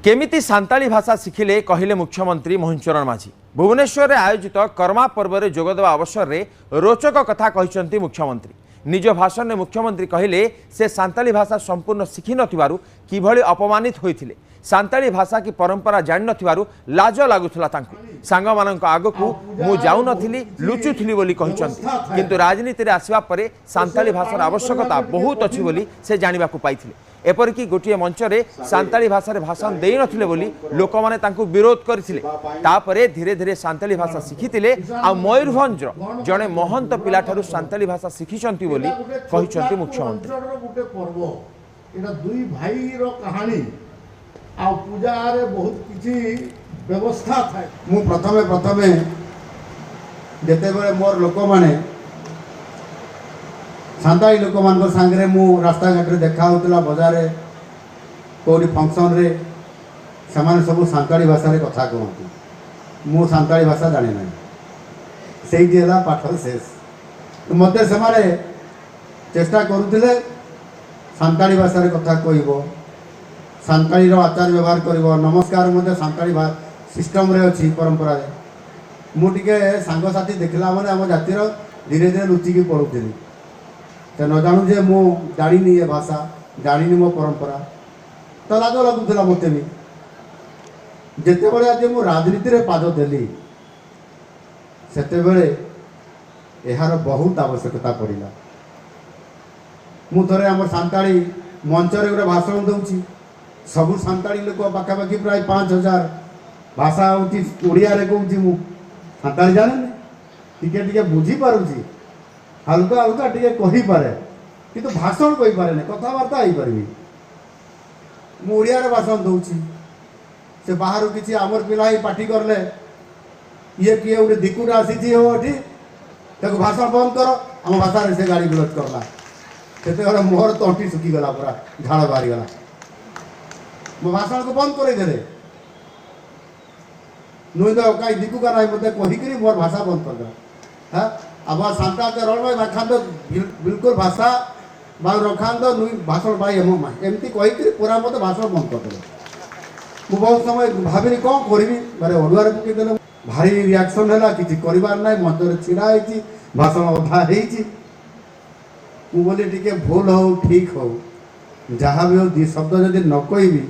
केमिति सांताली भाषा शिखिले कहले मुख्यमंत्री मोहन चरण माझी। भुवनेश्वर में आयोजित कर्मा पर्व में जोगदेवा अवसर में रोचक कथा कहते मुख्यमंत्री। निज भाषण में मुख्यमंत्री कहले से सांताली भाषा संपूर्ण शिखि नथिबारु किभली अपमानित होइथिले। सांताली भाषा की परंपरा जानि नथिबारु लाज लागुथला तांकु। सांगमानंक आगकु मु जाउ नथिली लुचुथिली बोली कहिसंती, किंतु राजनीति रे आसीबा परे सांताली भाषार आवश्यकता बहुत अछि बोली से जानिबाकु पाइथिले। एपरिकी गोटे मंच में सांताली भाषा भाषण दे नथिले बोली लोक माने तांकु विरोध करथिले। तापरे धीरे धीरे सांताली भाषा शिखिथिले। आ मयूरभंज जड़े महंत पिलाठारु सांताली भाषा शिखिसंती बोली कहिसंती मुख्यमंत्री। दुई भाई रो कहानी आ पूजा रे बहुत किछि व्यवस्था थाए। मु प्रथमे जेते बेले मोर लोक माने सांताली लोक मान सांगे मु रास्ता घाट रे देखा होतला, बाजार रे कोडी फंक्शन रे समान सब सांताली भाषा रे कथा कहती। मु सांताली भाषा जाने ना, सेई जेला पाठ शेष। मते समारे चेष्टा करूथिले सांताली भाषा रे कथा कहइबो, सांताली रो आचार व्यवहार करिबो, नमस्कार मते सांताली सिस्टम रे अछि परंपरा रे। मु टिके सांग साथी देखला माने हम जातिर धीरे धीरे रुचि की पड़ुथिली। तो न जानू जे मु जानी ये भाषा, जानी मो परंपरा, तो लाज लगुला मत भी। जिते बड़े आज मु राजनीति रे पाद देली सेते बेले एहार बहुत आवश्यकता पड़िला। मु थरे हमर सांताली मंच रे गोटे भाषण दउची। सबु सांताली लोक पाखापाखि प्राय 5000 भाषा होती ओडिया रे कहूची। मु सांताली जाने टिके टिके बुझी पारुची, हल्का हल्का टिके कही पारे, किंतु भाषण कही पारे नहीं, कथबार्ता हो पारि। मु ओडिया रे भाषण दउची, से बाहर किसी आमर पिला ही पार्टी करले ये किए गोटे दिकुटा आसी हो एठी ताको भाषण बंद कर, आम भाषा रे से गाड़ी बुलट करला। सेते गरे मोहर तंटी सुखी गला, पूरा झाड़ बाहरी गला। मो भाषण को बंद करे देले नुई तो काई दिकु का नाही मते कहि करी मोर भाषा बंद कर दे। हां अब सांता के रण में रखान तो बिल्कुल भाषा बा रखान तो नुई भाषण बाई हम मा एमती कहि करी पूरा मते भाषण बंद कर दे। मु बहुत समय भाबिनी कोन करबी, मारे ओडुआर पके देले भारी रिएक्शन हैला, किछि करिवार नाही। मंच रे छिड़ा हेची, भाषण अधा हेची। मु बोले टिके भूल हो ठीक हो, जहाँ भी हो दी शब्द जदि न कहबी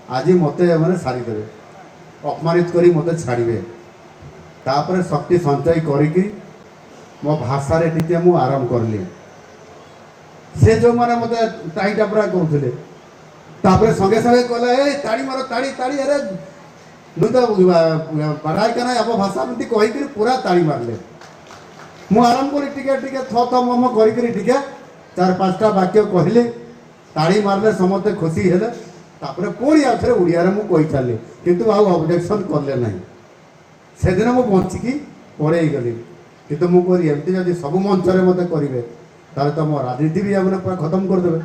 आज मते माने सारी देबे, अपमानित करी मते छाड़िबे। तापर शक्ति संचय करिकी मो भाषा रे टिके मु आराम करली। से जो माने मते टाइटा पूरा करूथिले, तापर संगे संगे कहले ए ताड़ी मारो ताड़ी ताड़ी। अरे नु तो पढ़ाई करना अब भाषा मते कहि करी पूरा ताड़ी मारले। मु आराम करी टिके टिके थ थ मम करि करी टिके 4-5टा वाक्य कहले, ताड़ी मारले, समते खुशी हेले। तापर पुणी आउथरे ओडिया रे मु कहि चालली, किंतु आउ ऑब्जेक्शन करले नाही। से दिन मु बंचिकी पड़े गली, किंतु मु करी एमती जदि सब मंच रे मते करिवे ताले तो मो राजनीति भी हमने पूरा खत्म कर देबे।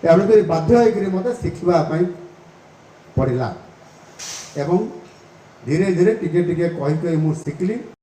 एवं करी बाध्य होई करी मते शिखिबा पई पड़िला, एवं धीरे धीरे टिके टिके कहि कहि मु शिखली।